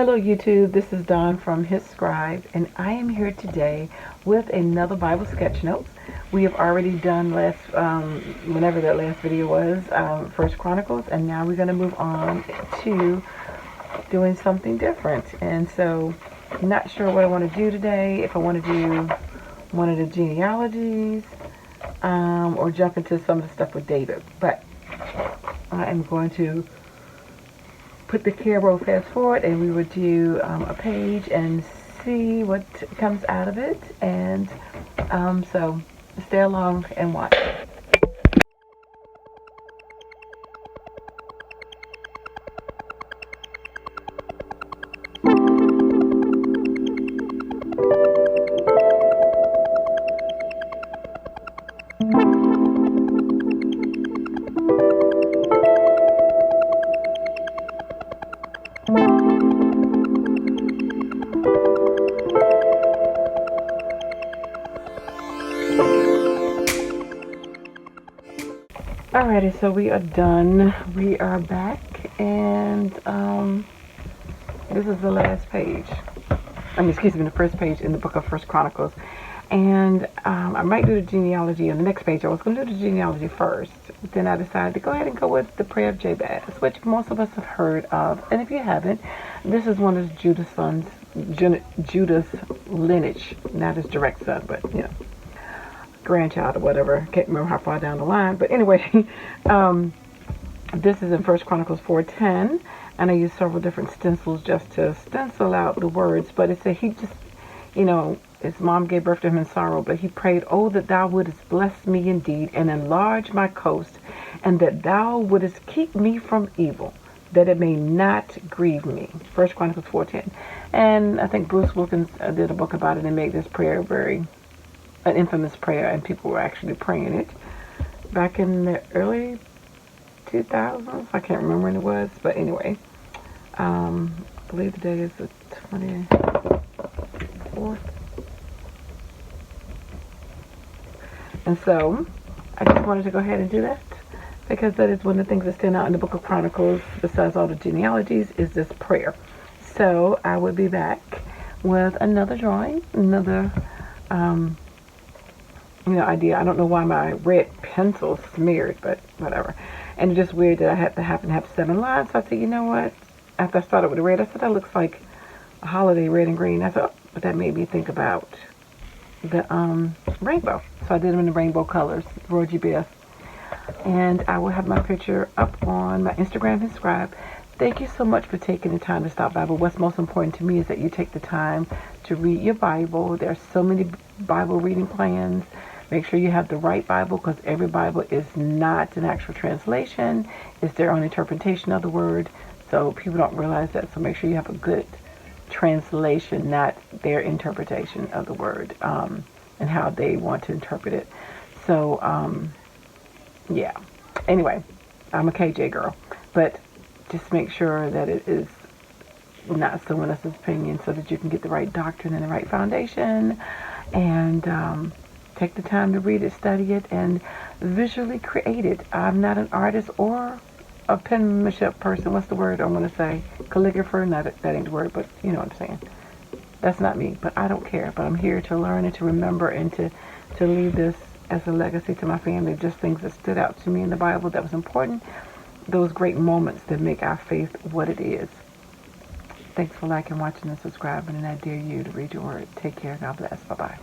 Hello YouTube, this is Dawn from hzscribe, and I am here today with another Bible sketch notes. We have already done whenever that last video was, First Chronicles, and now we're going to move on to doing something different. And so, I'm not sure what I want to do today, if I want to do one of the genealogies, or jump into some of the stuff with David. But I am going to put the camera roll fast forward, and we will do a page and see what comes out of it. And so stay along and watch. Alrighty, so we are done. We are back, and this is the last page. The first page in the book of First Chronicles. And I might do the genealogy on the next page. I was going to do the genealogy first. Then I decided to go ahead and go with the prayer of Jabez, which most of us have heard of. And if you haven't, this is one of Judah's sons, Judah's lineage. Not his direct son, but, you know, grandchild or whatever. Can't remember how far down the line. But anyway, this is in First Chronicles 4:10. And I used several different stencils just to stencil out the words. But it said he just, you know, his mom gave birth to him in sorrow, but he prayed, "Oh, that thou wouldest bless me indeed, and enlarge my coast, and that thou wouldest keep me from evil, that it may not grieve me." First Chronicles 4:10. And I think Bruce Wilkins did a book about it and made this prayer an infamous prayer, and people were actually praying it back in the early 2000s. I can't remember when it was, but anyway, I believe the day is the 24th. And so, I just wanted to go ahead and do that, because that is one of the things that stand out in the book of Chronicles, besides all the genealogies, is this prayer. So, I will be back with another drawing, another, idea. I don't know why my red pencil smeared, but whatever. And it's just weird that I happen to have 7 lines. So I said, you know what? After I started with the red, I said, that looks like a holiday red and green. I said, oh, but that made me think about the rainbow. So I did them in the rainbow colors, Roy Jabez. And I will have my picture up on my Instagram hzscribe. Thank you so much for taking the time to stop by. But what's most important to me is that you take the time to read your Bible. There are so many Bible reading plans. Make sure you have the right Bible, because every Bible is not an actual translation. It's their own interpretation of the word. So people don't realize that. So make sure you have a good translation, not their interpretation of the word, and how they want to interpret it. So, yeah. Anyway, I'm a KJ girl. But just make sure that it is not someone else's opinion, so that you can get the right doctrine and the right foundation. And take the time to read it, study it, and visually create it. I'm not an artist or a penmanship person. What's the word I'm going to say? Calligrapher? Not that ain't the word, but you know what I'm saying. That's not me, but I don't care. But I'm here to learn and to remember and to leave this as a legacy to my family. Just things that stood out to me in the Bible that was important. Those great moments that make our faith what it is. Thanks for liking, watching, and subscribing, and I dare you to read your word. Take care. God bless. Bye-bye.